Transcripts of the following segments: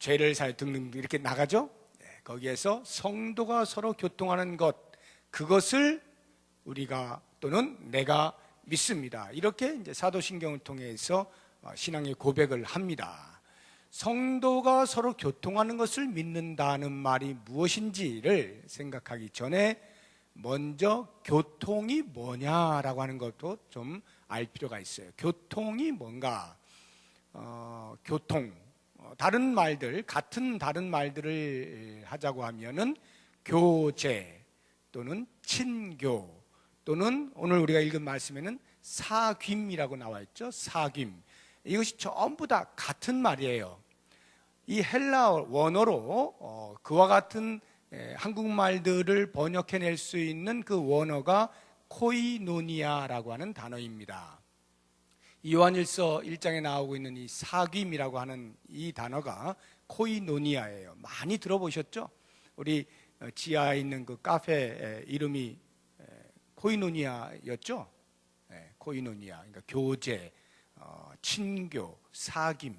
죄를 사하여 등등등 이렇게 나가죠. 거기에서 성도가 서로 교통하는 것, 그것을 우리가 또는 내가 믿습니다. 이렇게 이제 사도신경을 통해서 신앙의 고백을 합니다. 성도가 서로 교통하는 것을 믿는다는 말이 무엇인지를 생각하기 전에 먼저 교통이 뭐냐라고 하는 것도 좀 알 필요가 있어요. 교통이 뭔가? 교통, 다른 말들, 같은 다른 말들을 하자고 하면은 교제 또는 친교 또는 오늘 우리가 읽은 말씀에는 사귐이라고 나와 있죠. 사귐. 이것이 전부 다 같은 말이에요. 이 헬라 원어로 그와 같은 한국말들을 번역해낼 수 있는 그 원어가 코이노니아라고 하는 단어입니다. 요한일서 1장에 나오고 있는 이 사귐이라고 하는 이 단어가 코이노니아예요. 많이 들어보셨죠? 우리 지하에 있는 그 카페 이름이 코이노니아였죠? 코이노니아, 그러니까 교제, 친교, 사귐.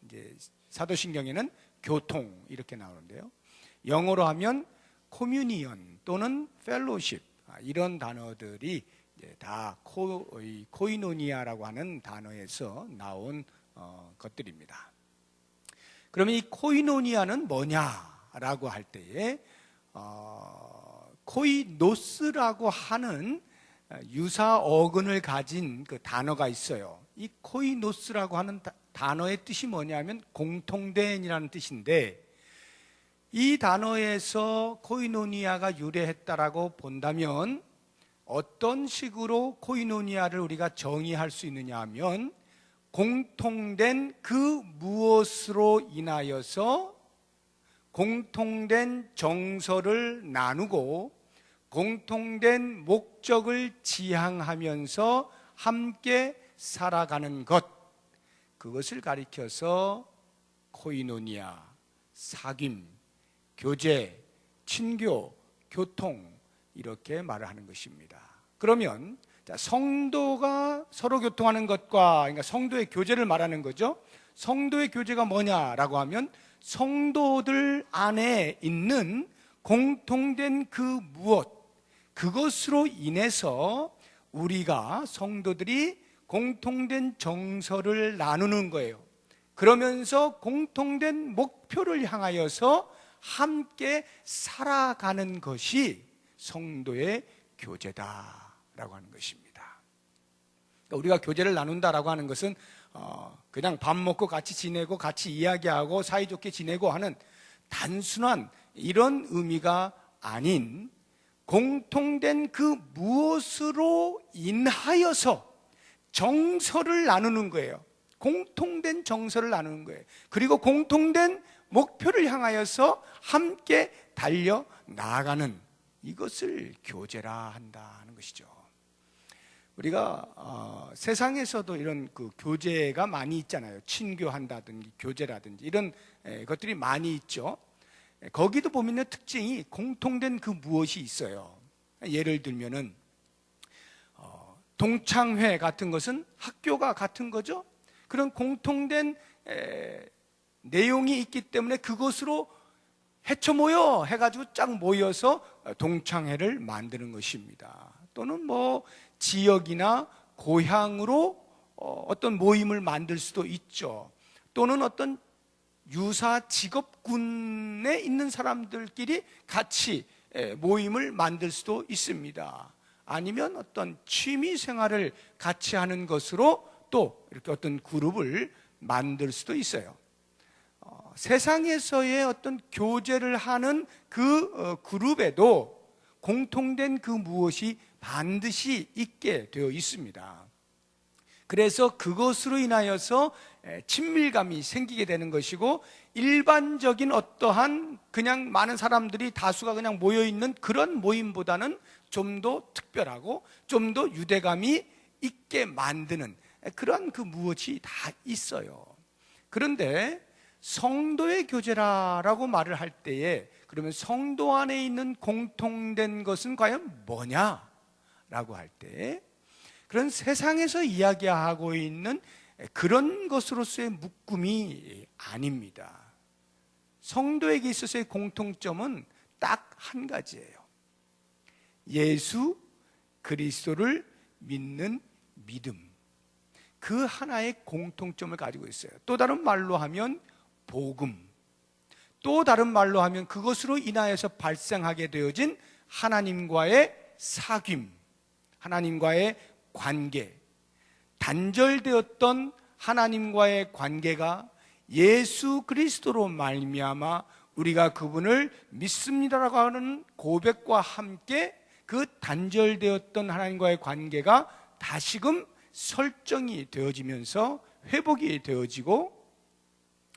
이제 사도신경에는 교통 이렇게 나오는데요. 영어로 하면 코뮤니언 또는 펠로십, 이런 단어들이 다 코이노니아라고 하는 단어에서 나온 것들입니다. 그러면 이 코이노니아는 뭐냐라고 할 때에 코이노스라고 하는 유사 어근을 가진 그 단어가 있어요. 이 코이노스라고 하는 단어의 뜻이 뭐냐면 공통된이라는 뜻인데, 이 단어에서 코이노니아가 유래했다라고 본다면 어떤 식으로 코이노니아를 우리가 정의할 수 있느냐 하면, 공통된 그 무엇으로 인하여서 공통된 정서를 나누고 공통된 목적을 지향하면서 함께 살아가는 것, 그것을 가리켜서 코이노니아, 사귐, 교제, 친교, 교통 이렇게 말을 하는 것입니다. 그러면 성도가 서로 교통하는 것과, 그러니까 성도의 교제를 말하는 거죠. 성도의 교제가 뭐냐라고 하면 성도들 안에 있는 공통된 그 무엇, 그것으로 인해서 우리가 성도들이 공통된 정서를 나누는 거예요. 그러면서 공통된 목표를 향하여서 함께 살아가는 것이 성도의 교제다라고 하는 것입니다. 그러니까 우리가 교제를 나눈다라고 하는 것은 그냥 밥 먹고 같이 지내고 같이 이야기하고 사이좋게 지내고 하는 단순한 이런 의미가 아닌, 공통된 그 무엇으로 인하여서 정서를 나누는 거예요. 공통된 정서를 나누는 거예요. 그리고 공통된 목표를 향하여서 함께 달려 나아가는, 이것을 교제라 한다는 것이죠. 우리가 세상에서도 이런 그 교제가 많이 있잖아요. 친교한다든지 교제라든지 이런 것들이 많이 있죠. 거기도 보면 특징이 공통된 그 무엇이 있어요. 예를 들면은 동창회 같은 것은 학교가 같은 거죠. 그런 공통된 내용이 있기 때문에 그것으로 해쳐 모여 해가지고 쫙 모여서 동창회를 만드는 것입니다. 또는 뭐 지역이나 고향으로 어떤 모임을 만들 수도 있죠. 또는 어떤 유사 직업군에 있는 사람들끼리 같이 모임을 만들 수도 있습니다. 아니면 어떤 취미 생활을 같이 하는 것으로 또 이렇게 어떤 그룹을 만들 수도 있어요. 세상에서의 어떤 교제를 하는 그 그룹에도 공통된 그 무엇이 반드시 있게 되어 있습니다. 그래서 그것으로 인하여서 친밀감이 생기게 되는 것이고, 일반적인 어떠한 그냥 많은 사람들이 다수가 그냥 모여있는 그런 모임보다는 좀 더 특별하고 좀 더 유대감이 있게 만드는 그런 그 무엇이 다 있어요. 그런데 성도의 교제라고 말을 할 때에, 그러면 성도 안에 있는 공통된 것은 과연 뭐냐라고 할 때, 그런 세상에서 이야기하고 있는 그런 것으로서의 묶음이 아닙니다. 성도에게 있어서의 공통점은 딱 한 가지예요. 예수 그리스도를 믿는 믿음. 그 하나의 공통점을 가지고 있어요. 또 다른 말로 하면 복음. 또 다른 말로 하면 그것으로 인하여서 발생하게 되어진 하나님과의 사귐, 하나님과의 관계. 단절되었던 하나님과의 관계가 예수 그리스도로 말미암아 우리가 그분을 믿습니다라고 하는 고백과 함께 그 단절되었던 하나님과의 관계가 다시금 설정이 되어지면서 회복이 되어지고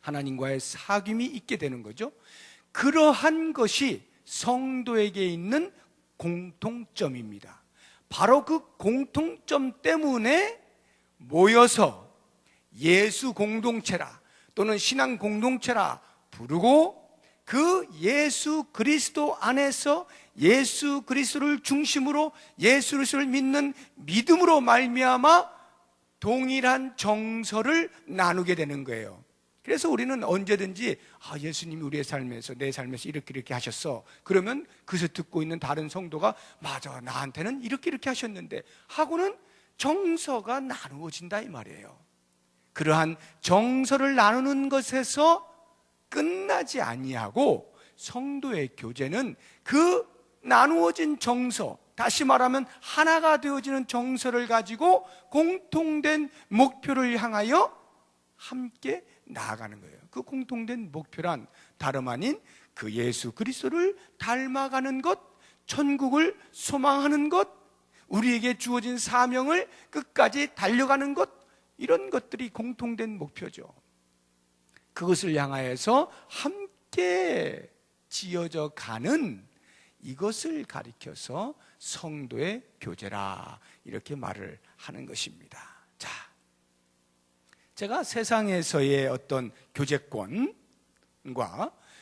하나님과의 사귐이 있게 되는 거죠. 그러한 것이 성도에게 있는 공통점입니다. 바로 그 공통점 때문에 모여서 예수 공동체라 또는 신앙 공동체라 부르고 그 예수 그리스도 안에서 예수 그리스도를 중심으로 예수 그리스도를 믿는 믿음으로 말미암아 동일한 정서를 나누게 되는 거예요. 그래서 우리는 언제든지 예수님이 우리의 삶에서 내 삶에서 이렇게 하셨어. 그러면 그것을 듣고 있는 다른 성도가 맞아, 나한테는 이렇게 하셨는데 하고는 정서가 나누어진다 이 말이에요. 그러한 정서를 나누는 것에서 끝나지 아니하고 성도의 교제는 그 나누어진 정서, 다시 말하면 하나가 되어지는 정서를 가지고 공통된 목표를 향하여 함께 나아가는 거예요. 그 공통된 목표란 다름 아닌 그 예수 그리스도를 닮아가는 것, 천국을 소망하는 것, 우리에게 주어진 사명을 끝까지 달려가는 것, 이런 것들이 공통된 목표죠. 그것을 향하여서 함께 지어져 가는 이것을 가리켜서 성도의 교제라 이렇게 말을 하는 것입니다. 자, 제가 세상에서의 어떤 교제권과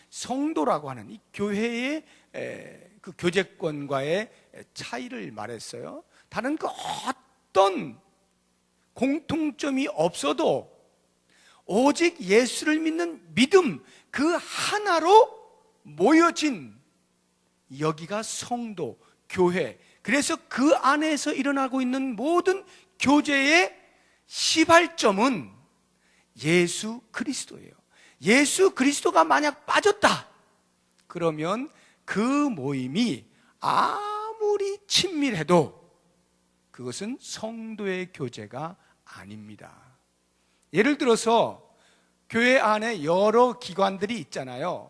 성도라고 하는 이 교회의 그 교제권과의 차이를 말했어요. 다른 그 어떤 공통점이 없어도 오직 예수를 믿는 믿음 그 하나로 모여진 여기가 성도, 교회. 그래서 그 안에서 일어나고 있는 모든 교제의 시발점은 예수 그리스도예요. 예수 그리스도가 만약 빠졌다 그러면 그 모임이 아무리 친밀해도 그것은 성도의 교제가 아닙니다. 예를 들어서 교회 안에 여러 기관들이 있잖아요.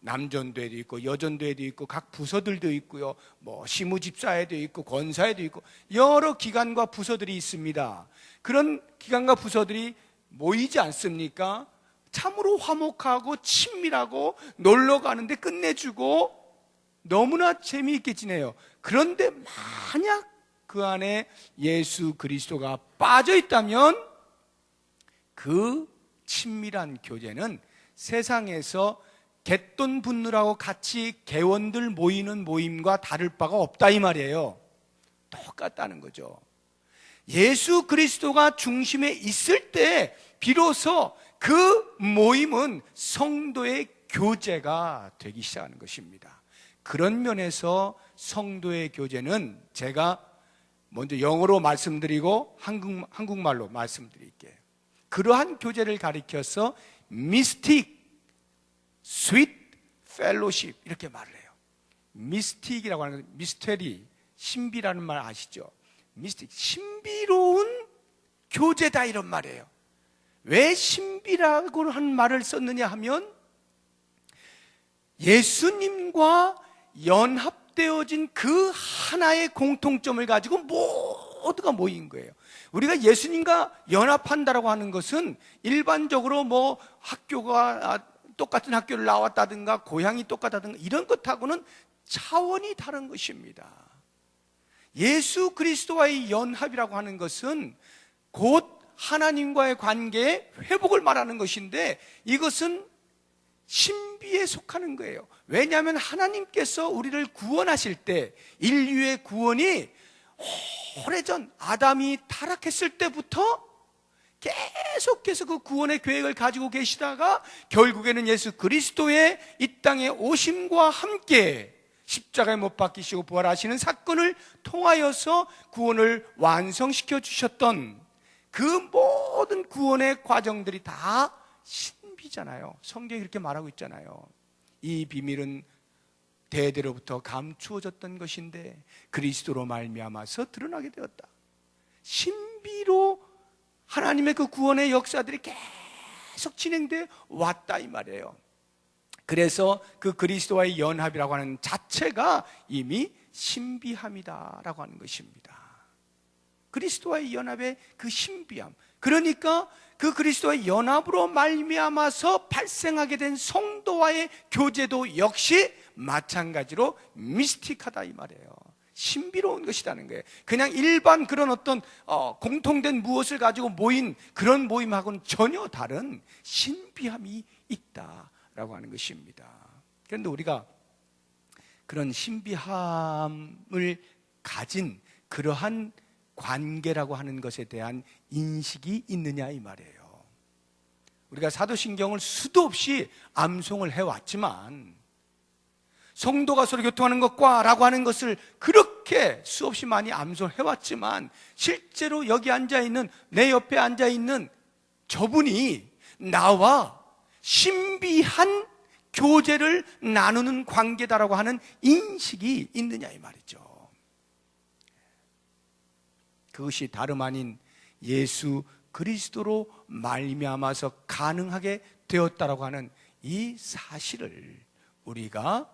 남전도회도 있고 여전도회도 있고 각 부서들도 있고요. 뭐 시무집사회도 있고 권사회도 있고 여러 기관과 부서들이 있습니다. 그런 기관과 부서들이 모이지 않습니까? 참으로 화목하고 친밀하고 놀러 가는데 끝내주고 너무나 재미있게 지내요. 그런데 만약 그 안에 예수 그리스도가 빠져 있다면 그 친밀한 교제는 세상에서 갯돈 붓느라고 같이 개원들 모이는 모임과 다를 바가 없다 이 말이에요. 똑같다는 거죠. 예수 그리스도가 중심에 있을 때 비로소 그 모임은 성도의 교제가 되기 시작하는 것입니다. 그런 면에서 성도의 교제는 제가 먼저 영어로 말씀드리고 한국말로 말씀드릴게요. 그러한 교제를 가리켜서 미스틱, 스윗 펠로십 이렇게 말을 해요. 미스틱이라고 하는 건 미스테리, 신비라는 말 아시죠? 미스틱, 신비로운 교제다 이런 말이에요. 왜 신비라고 하는 말을 썼느냐 하면 예수님과 연합되어진 그 하나의 공통점을 가지고 모두가 모인 거예요. 우리가 예수님과 연합한다라고 하는 것은 일반적으로 뭐 학교가 똑같은 학교를 나왔다든가 고향이 똑같다든가 이런 것하고는 차원이 다른 것입니다. 예수 그리스도와의 연합이라고 하는 것은 곧 하나님과의 관계의 회복을 말하는 것인데 이것은 신비에 속하는 거예요. 왜냐하면 하나님께서 우리를 구원하실 때 인류의 구원이 오래전 아담이 타락했을 때부터 계속해서 그 구원의 계획을 가지고 계시다가 결국에는 예수 그리스도의 이 땅에 오심과 함께 십자가에 못 박히시고 부활하시는 사건을 통하여서 구원을 완성시켜 주셨던 그 모든 구원의 과정들이 다 신비잖아요. 성경이 그렇게 말하고 있잖아요. 이 비밀은 대대로부터 감추어졌던 것인데 그리스도로 말미암아서 드러나게 되었다. 신비로 하나님의 그 구원의 역사들이 계속 진행돼 왔다 이 말이에요. 그래서 그 그리스도와의 연합이라고 하는 자체가 이미 신비함이다라고 하는 것입니다. 그리스도와의 연합의 그 신비함, 그러니까 그 그리스도와의 연합으로 말미암아서 발생하게 된 성도와의 교제도 역시 마찬가지로 미스틱하다 이 말이에요. 신비로운 것이라는 거예요. 그냥 일반 그런 어떤 공통된 무엇을 가지고 모인 그런 모임하고는 전혀 다른 신비함이 있다라고 하는 것입니다. 그런데 우리가 그런 신비함을 가진 그러한 관계라고 하는 것에 대한 인식이 있느냐 이 말이에요. 우리가 사도신경을 수도 없이 암송을 해왔지만 성도가 서로 교통하는 것과 라고 하는 것을 그렇게 수없이 많이 암송을 해왔지만 실제로 여기 앉아있는 내 옆에 앉아있는 저분이 나와 신비한 교제를 나누는 관계다라고 하는 인식이 있느냐 이 말이죠. 그것이 다름 아닌 예수 그리스도로 말미암아서 가능하게 되었다라고 하는 이 사실을 우리가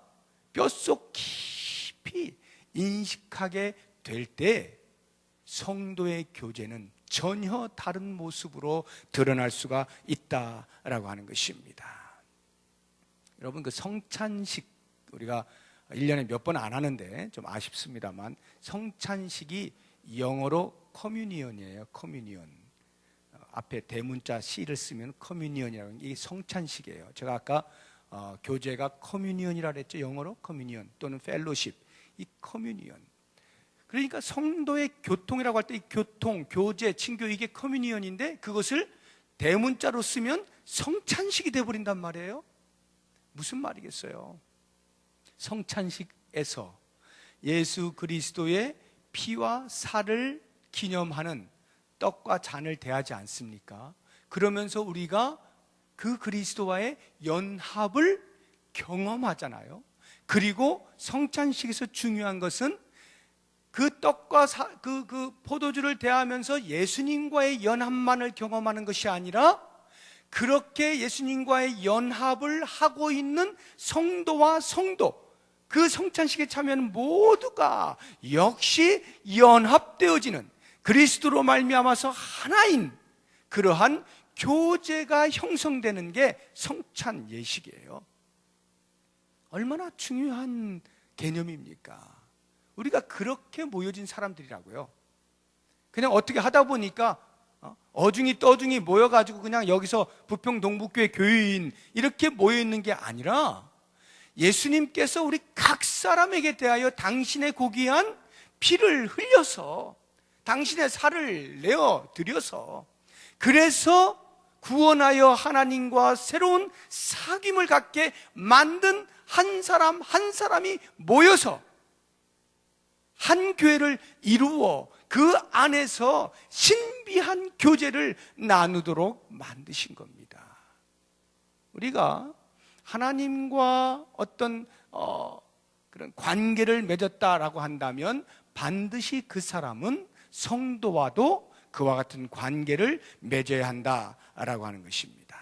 뼛속 깊이 인식하게 될 때 성도의 교제는 전혀 다른 모습으로 드러날 수가 있다라고 하는 것입니다. 여러분, 그 성찬식 우리가 1년에 몇 번 안 하는데 좀 아쉽습니다만 성찬식이 영어로 커뮤니언이에요. 커뮤니언. 앞에 대문자 C를 쓰면 커뮤니언이라고 하는 게 이게 성찬식이에요. 제가 아까 교제가 커뮤니언이라 그랬죠. 영어로 커뮤니언 또는 펠로십. 이 커뮤니언. 그러니까 성도의 교통이라고 할 때 이 교통, 교제, 친교 이게 커뮤니언인데 그것을 대문자로 쓰면 성찬식이 되어버린단 말이에요. 무슨 말이겠어요? 성찬식에서 예수 그리스도의 피와 살을 기념하는 떡과 잔을 대하지 않습니까? 그러면서 우리가 그 그리스도와의 연합을 경험하잖아요. 그리고 성찬식에서 중요한 것은 그 떡과 그 포도주를 대하면서 예수님과의 연합만을 경험하는 것이 아니라 그렇게 예수님과의 연합을 하고 있는 성도와 성도, 그 성찬식에 참여하는 모두가 역시 연합되어지는 그리스도로 말미암아서 하나인 그러한 교제가 형성되는 게 성찬 예식이에요. 얼마나 중요한 개념입니까? 우리가 그렇게 모여진 사람들이라고요. 그냥 어떻게 하다 보니까 어중이 떠중이 모여가지고 그냥 여기서 부평 동북교회 교회인 이렇게 모여있는 게 아니라 예수님께서 우리 각 사람에게 대하여 당신의 고귀한 피를 흘려서 당신의 살을 내어 드려서 그래서 구원하여 하나님과 새로운 사귐을 갖게 만든 한 사람 한 사람이 모여서 한 교회를 이루어 그 안에서 신비한 교제를 나누도록 만드신 겁니다. 우리가 하나님과 어떤 그런 관계를 맺었다라고 한다면 반드시 그 사람은 성도와도 그와 같은 관계를 맺어야 한다라고 하는 것입니다.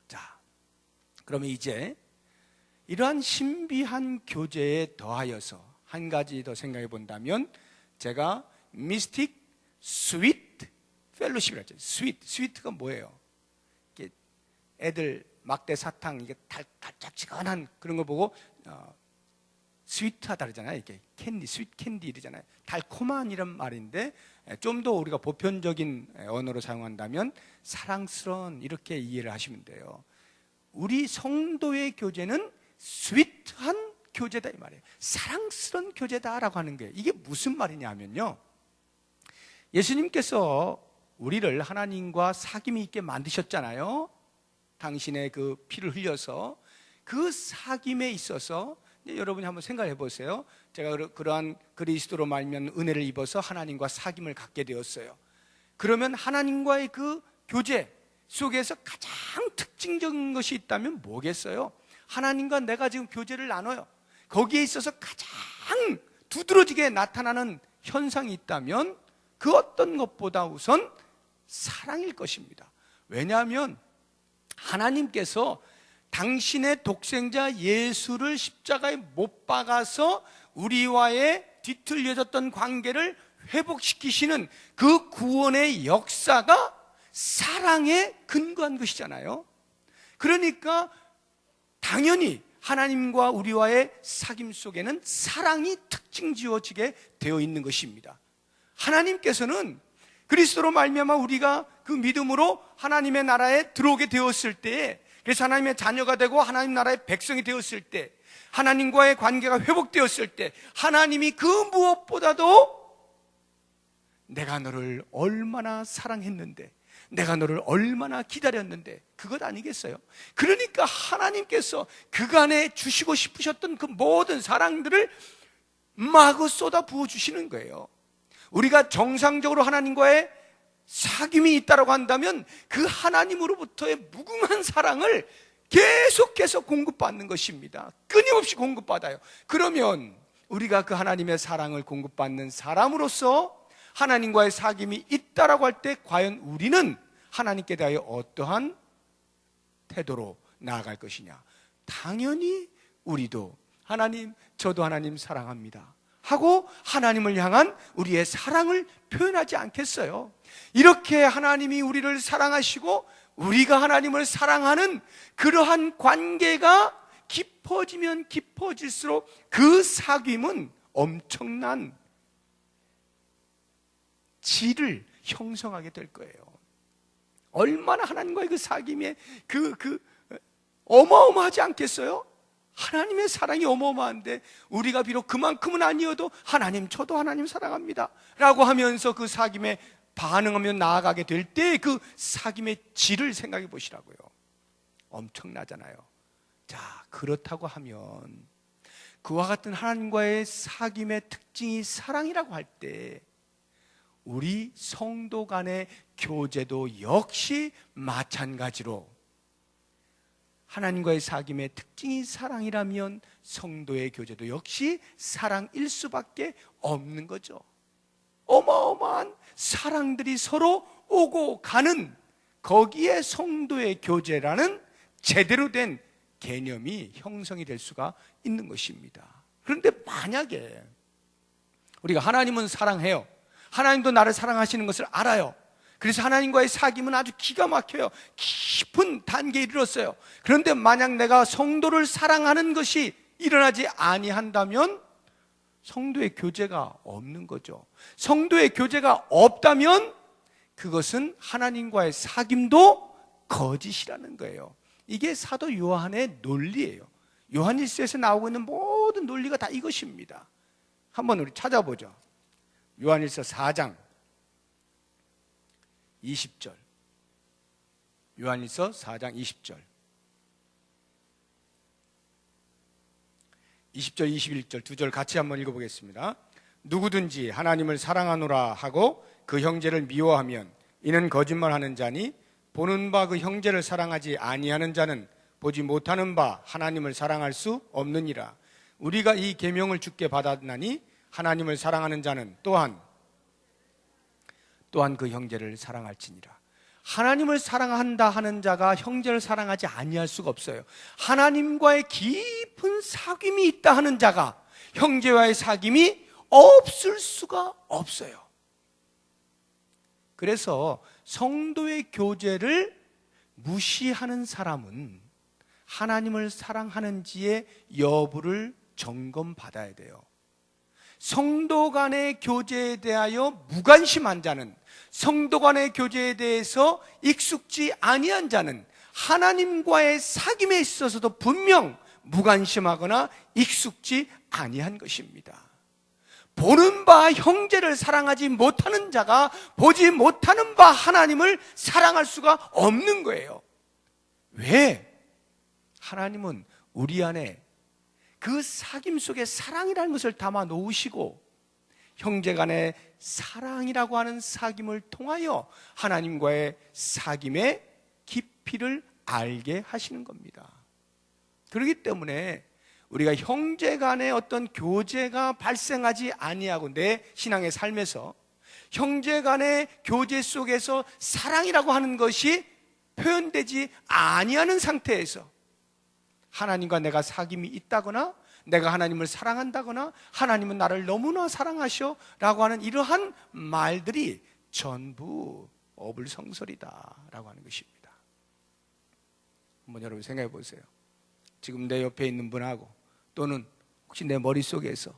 자, 그러면 이제 이러한 신비한 교제에 더하여서 한 가지 더 생각해 본다면 제가 미스틱 스윗 펠로십이라고 했죠. 스위트가 뭐예요? 이게 애들 막대 사탕 이게 달짝지근한 그런 거 보고 스위트하다 그러잖아요. 이게 캔디, 스윗 캔디 이러잖아요. 달콤한 이런 말인데 좀 더 우리가 보편적인 언어로 사용한다면 사랑스러운 이렇게 이해를 하시면 돼요. 우리 성도의 교제는 스윗한 교제다 이 말이에요. 사랑스러운 교제다라고 하는 게 이게 무슨 말이냐면요. 예수님께서 우리를 하나님과 사귐이 있게 만드셨잖아요. 당신의 그 피를 흘려서. 그 사귐에 있어서 여러분이 한번 생각해 보세요. 제가 그러한 그리스도로 말미암은 은혜를 입어서 하나님과 사귐을 갖게 되었어요. 그러면 하나님과의 그 교제 속에서 가장 특징적인 것이 있다면 뭐겠어요? 하나님과 내가 지금 교제를 나눠요. 거기에 있어서 가장 두드러지게 나타나는 현상이 있다면 그 어떤 것보다 우선 사랑일 것입니다. 왜냐하면 하나님께서 당신의 독생자 예수를 십자가에 못 박아서 우리와의 뒤틀려졌던 관계를 회복시키시는 그 구원의 역사가 사랑에 근거한 것이잖아요. 그러니까 당연히 하나님과 우리와의 사귐 속에는 사랑이 특징 지어지게 되어 있는 것입니다. 하나님께서는 그리스도로 말미암아 우리가 그 믿음으로 하나님의 나라에 들어오게 되었을 때에, 그래서 하나님의 자녀가 되고 하나님 나라의 백성이 되었을 때, 하나님과의 관계가 회복되었을 때 하나님이 그 무엇보다도 내가 너를 얼마나 사랑했는데, 내가 너를 얼마나 기다렸는데, 그것 아니겠어요? 그러니까 하나님께서 그간에 주시고 싶으셨던 그 모든 사랑들을 마구 쏟아 부어 주시는 거예요. 우리가 정상적으로 하나님과의 사귐이 있다고 한다면 그 하나님으로부터의 무궁한 사랑을 계속해서 공급받는 것입니다. 끊임없이 공급받아요. 그러면 우리가 그 하나님의 사랑을 공급받는 사람으로서 하나님과의 사귐이 있다라고 할 때 과연 우리는 하나님께 대하여 어떠한 태도로 나아갈 것이냐? 당연히 우리도 하나님, 저도 하나님 사랑합니다 하고 하나님을 향한 우리의 사랑을 표현하지 않겠어요? 이렇게 하나님이 우리를 사랑하시고 우리가 하나님을 사랑하는 그러한 관계가 깊어지면 깊어질수록 그 사귐은 엄청난 질을 형성하게 될 거예요. 얼마나 하나님과의 그 사귐에 어마어마하지 않겠어요? 하나님의 사랑이 어마어마한데 우리가 비록 그만큼은 아니어도 하나님, 저도 하나님 사랑합니다 라고 하면서 그 사귐에 반응하며 나아가게 될 때 그 사귐의 질을 생각해 보시라고요. 엄청나잖아요. 자, 그렇다고 하면 그와 같은 하나님과의 사귐의 특징이 사랑이라고 할 때 우리 성도 간의 교제도 역시 마찬가지로 하나님과의 사귐의 특징이 사랑이라면 성도의 교제도 역시 사랑일 수밖에 없는 거죠. 어마어마한 사랑들이 서로 오고 가는 거기에 성도의 교제라는 제대로 된 개념이 형성이 될 수가 있는 것입니다. 그런데 만약에 우리가 하나님은 사랑해요, 하나님도 나를 사랑하시는 것을 알아요. 그래서 하나님과의 사귐은 아주 기가 막혀요. 깊은 단계에 이르렀어요. 그런데 만약 내가 성도를 사랑하는 것이 일어나지 아니한다면 성도의 교제가 없는 거죠. 성도의 교제가 없다면 그것은 하나님과의 사귐도 거짓이라는 거예요. 이게 사도 요한의 논리예요. 요한일서에서 나오고 있는 모든 논리가 다 이것입니다. 한번 우리 찾아보죠. 요한일서 4장 20절. 요한일서 4장 20절. 20절, 21절 두 절 같이 한번 읽어보겠습니다. 누구든지 하나님을 사랑하노라 하고 그 형제를 미워하면 이는 거짓말하는 자니 보는 바 그 형제를 사랑하지 아니하는 자는 보지 못하는 바 하나님을 사랑할 수 없느니라. 우리가 이 계명을 주께 받았나니 하나님을 사랑하는 자는 또한 그 형제를 사랑할지니라. 하나님을 사랑한다 하는 자가 형제를 사랑하지 아니할 수가 없어요. 하나님과의 깊은 사귐이 있다 하는 자가 형제와의 사귐이 없을 수가 없어요. 그래서 성도의 교제를 무시하는 사람은 하나님을 사랑하는지의 여부를 점검받아야 돼요. 성도 간의 교제에 대하여 무관심한 자는, 성도 간의 교제에 대해서 익숙지 아니한 자는 하나님과의 사귐에 있어서도 분명 무관심하거나 익숙지 아니한 것입니다. 보는 바 형제를 사랑하지 못하는 자가 보지 못하는 바 하나님을 사랑할 수가 없는 거예요. 왜? 하나님은 우리 안에 그 사귐 속에 사랑이라는 것을 담아 놓으시고 형제 간의 사랑이라고 하는 사귐을 통하여 하나님과의 사귐의 깊이를 알게 하시는 겁니다. 그렇기 때문에 우리가 형제 간의 어떤 교제가 발생하지 아니하고 내 신앙의 삶에서 형제 간의 교제 속에서 사랑이라고 하는 것이 표현되지 아니하는 상태에서 하나님과 내가 사귐이 있다거나 내가 하나님을 사랑한다거나 하나님은 나를 너무나 사랑하셔 라고 하는 이러한 말들이 전부 어불성설이다 라고 하는 것입니다. 한번 여러분 생각해 보세요. 지금 내 옆에 있는 분하고 또는 혹시 내 머릿속에서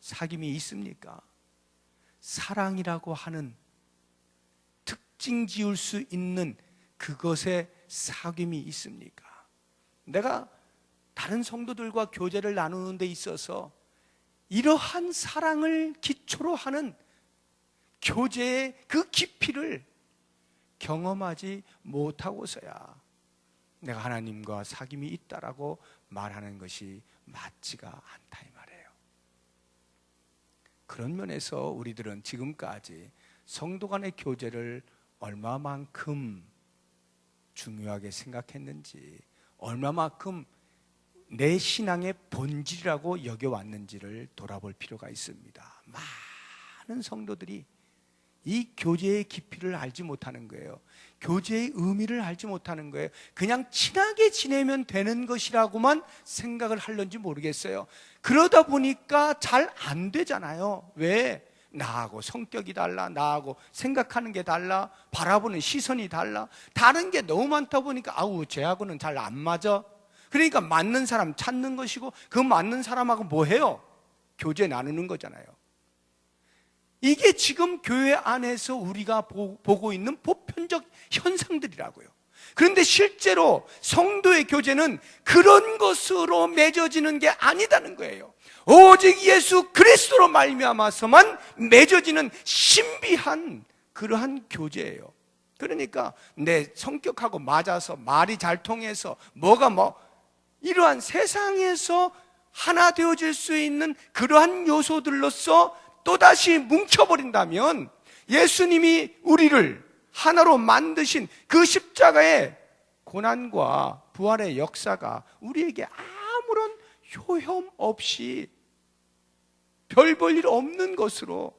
사귐이 있습니까? 사랑이라고 하는 특징 지을 수 있는 그것에 사귐이 있습니까? 내가 다른 성도들과 교제를 나누는 데 있어서 이러한 사랑을 기초로 하는 교제의 그 깊이를 경험하지 못하고서야 내가 하나님과 사귐이 있다라고 말하는 것이 맞지가 않다 이 말이에요. 그런 면에서 우리들은 지금까지 성도 간의 교제를 얼마만큼 중요하게 생각했는지, 얼마만큼 내 신앙의 본질이라고 여겨왔는지를 돌아볼 필요가 있습니다. 많은 성도들이 이 교제의 깊이를 알지 못하는 거예요. 교제의 의미를 알지 못하는 거예요. 그냥 친하게 지내면 되는 것이라고만 생각을 하려는지 모르겠어요. 그러다 보니까 잘 안 되잖아요. 왜? 나하고 성격이 달라, 나하고 생각하는 게 달라, 바라보는 시선이 달라, 다른 게 너무 많다 보니까 아우 쟤하고는 잘 안 맞아. 그러니까 맞는 사람 찾는 것이고 그 맞는 사람하고 뭐 해요? 교제 나누는 거잖아요. 이게 지금 교회 안에서 우리가 보고 있는 보편적 현상들이라고요. 그런데 실제로 성도의 교제는 그런 것으로 맺어지는 게 아니다는 거예요. 오직 예수 그리스도로 말미암아서만 맺어지는 신비한 그러한 교제예요. 그러니까 내 성격하고 맞아서 말이 잘 통해서 이러한 세상에서 하나 되어질 수 있는 그러한 요소들로서 또다시 뭉쳐버린다면 예수님이 우리를 하나로 만드신 그 십자가의 고난과 부활의 역사가 우리에게 아무런 효험 없이 별 볼 일 없는 것으로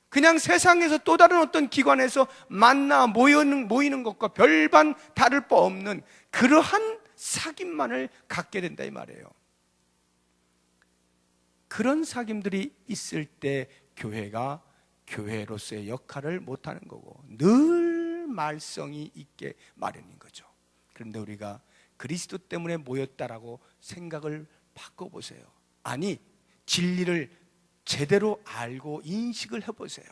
그냥 세상에서 또 다른 어떤 기관에서 만나 모이는 것과 별반 다를 바 없는 그러한 사귐만을 갖게 된다 이 말이에요. 그런 사귐들이 있을 때 교회가 교회로서의 역할을 못하는 거고 늘 말썽이 있게 마련인 거죠. 그런데 우리가 그리스도 때문에 모였다라고 생각을 바꿔보세요. 아니, 진리를 제대로 알고 인식을 해보세요.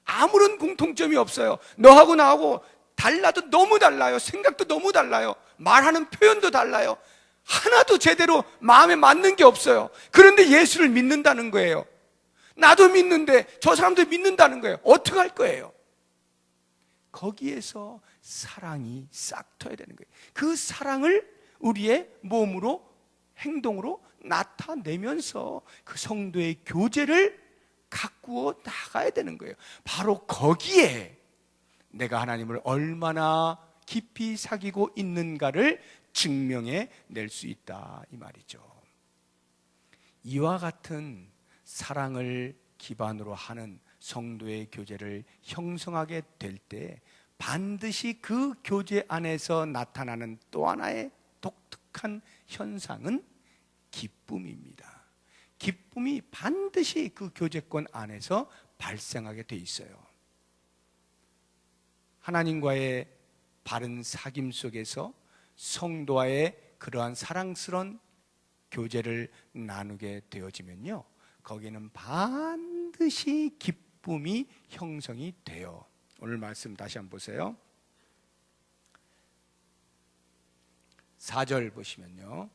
아무런 공통점이 없어요. 너하고 나하고 달라도 너무 달라요. 생각도 너무 달라요. 말하는 표현도 달라요. 하나도 제대로 마음에 맞는 게 없어요. 그런데 예수를 믿는다는 거예요. 나도 믿는데 저 사람도 믿는다는 거예요. 어떻게 할 거예요? 거기에서 사랑이 싹 터야 되는 거예요. 그 사랑을 우리의 몸으로 행동으로 나타내면서 그 성도의 교제를 가꾸어 나가야 되는 거예요. 바로 거기에 내가 하나님을 얼마나 깊이 사귀고 있는가를 증명해 낼 수 있다 이 말이죠. 이와 같은 사랑을 기반으로 하는 성도의 교제를 형성하게 될 때 반드시 그 교제 안에서 나타나는 또 하나의 독특한 현상은 기쁨입니다. 기쁨이 반드시 그 교제권 안에서 발생하게 돼 있어요. 하나님과의 바른 사귐 속에서 성도와의 그러한 사랑스러운 교제를 나누게 되어지면요, 거기는 반드시 기쁨이 형성이 돼요. 오늘 말씀 다시 한번 보세요. 4절 보시면요,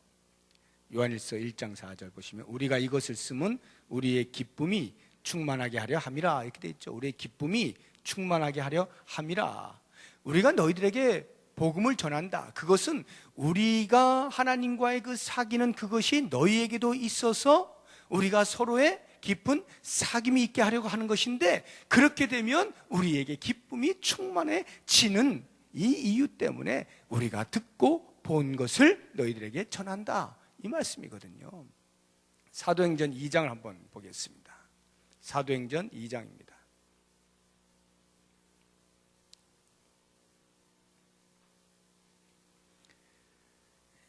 요한일서 1장 4절 보시면 우리가 이것을 쓰면 우리의 기쁨이 충만하게 하려 함이라 이렇게 돼 있죠. 우리의 기쁨이 충만하게 하려 함이라. 우리가 너희들에게 복음을 전한다. 그것은 우리가 하나님과의 그 사귀는 그것이 너희에게도 있어서 우리가 서로의 깊은 사귐이 있게 하려고 하는 것인데, 그렇게 되면 우리에게 기쁨이 충만해지는 이 이유 때문에 우리가 듣고 본 것을 너희들에게 전한다, 이 말씀이거든요. 사도행전 2장을 한번 보겠습니다. 사도행전 2장입니다.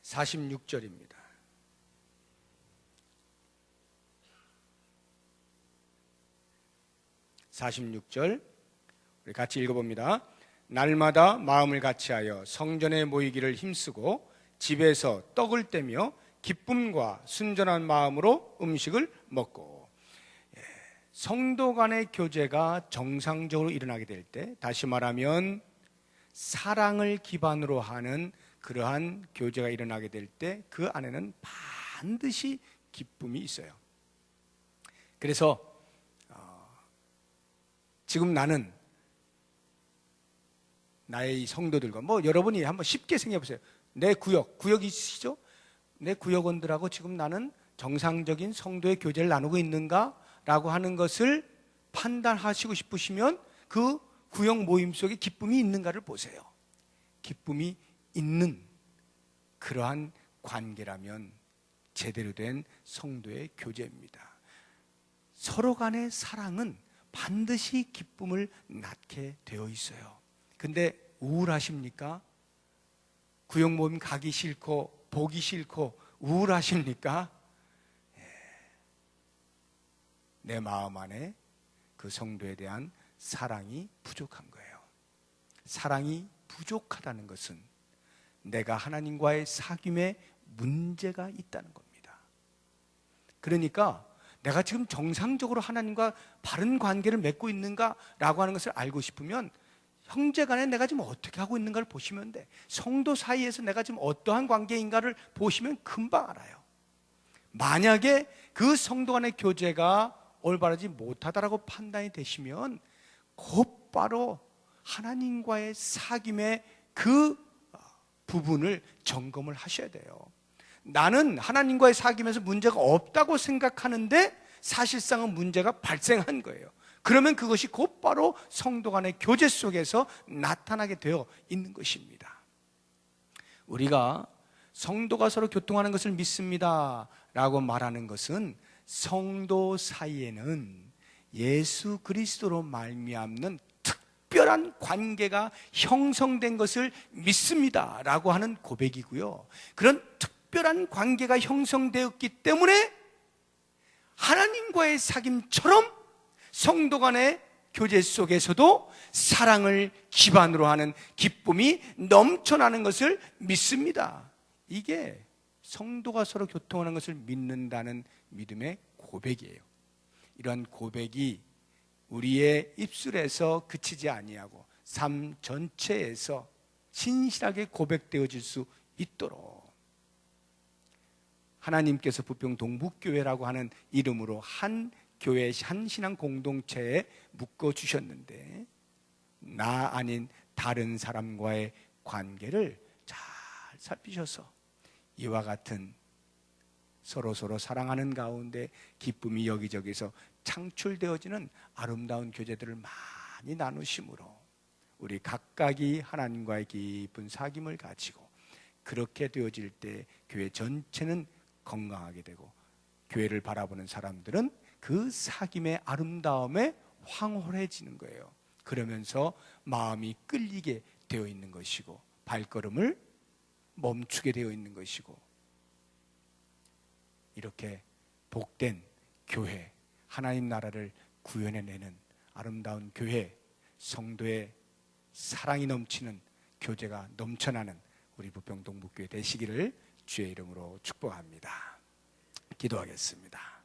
46절입니다. 우리 같이 읽어봅니다. 날마다 마음을 같이하여 성전에 모이기를 힘쓰고 집에서 떡을 떼며 기쁨과 순전한 마음으로 음식을 먹고. 성도 간의 교제가 정상적으로 일어나게 될 때, 다시 말하면 사랑을 기반으로 하는 그러한 교제가 일어나게 될 때 그 안에는 반드시 기쁨이 있어요. 그래서 지금 나는 나의 성도들과, 여러분이 한번 쉽게 생각해 보세요. 내 구역이 있으시죠? 내 구역원들하고 지금 나는 정상적인 성도의 교제를 나누고 있는가? 라고 하는 것을 판단하시고 싶으시면 그 구역 모임 속에 기쁨이 있는가를 보세요. 기쁨이 있는 그러한 관계라면 제대로 된 성도의 교제입니다. 서로 간의 사랑은 반드시 기쁨을 낳게 되어 있어요. 근데 우울하십니까? 구역 모임 가기 싫고 보기 싫고 우울하십니까? 내 마음 안에 그 성도에 대한 사랑이 부족한 거예요. 사랑이 부족하다는 것은 내가 하나님과의 사귐에 문제가 있다는 겁니다. 그러니까 내가 지금 정상적으로 하나님과 바른 관계를 맺고 있는가라고 하는 것을 알고 싶으면 형제 간에 내가 지금 어떻게 하고 있는가를 보시면 돼. 성도 사이에서 내가 지금 어떠한 관계인가를 보시면 금방 알아요. 만약에 그 성도 간의 교제가 올바르지 못하다라고 판단이 되시면 곧바로 하나님과의 사귐의 그 부분을 점검을 하셔야 돼요. 나는 하나님과의 사귐에서 문제가 없다고 생각하는데 사실상은 문제가 발생한 거예요. 그러면 그것이 곧바로 성도 간의 교제 속에서 나타나게 되어 있는 것입니다. 우리가 성도가 서로 교통하는 것을 믿습니다 라고 말하는 것은 성도 사이에는 예수 그리스도로 말미암는 특별한 관계가 형성된 것을 믿습니다 라고 하는 고백이고요, 그런 특별한 관계가 형성되었기 때문에 하나님과의 사귐처럼 성도 간의 교제 속에서도 사랑을 기반으로 하는 기쁨이 넘쳐나는 것을 믿습니다. 이게 성도가 서로 교통하는 것을 믿는다는 믿음의 고백이에요. 이러한 고백이 우리의 입술에서 그치지 아니하고 삶 전체에서 신실하게 고백되어질 수 있도록 하나님께서 부평 동북교회라고 하는 이름으로 한 교회, 한 신앙 공동체에 묶어주셨는데, 나 아닌 다른 사람과의 관계를 잘 살피셔서 이와 같은 서로 사랑하는 가운데 기쁨이 여기저기서 창출되어지는 아름다운 교제들을 많이 나누심으로 우리 각각이 하나님과의 깊은 사귐을 가지고 그렇게 되어질 때 교회 전체는 건강하게 되고, 교회를 바라보는 사람들은 그 사귐의 아름다움에 황홀해지는 거예요. 그러면서 마음이 끌리게 되어 있는 것이고 발걸음을 멈추게 되어 있는 것이고, 이렇게 복된 교회, 하나님 나라를 구현해내는 아름다운 교회, 성도의 사랑이 넘치는 교제가 넘쳐나는 우리 부평 동북교회 되시기를 주의 이름으로 축복합니다. 기도하겠습니다.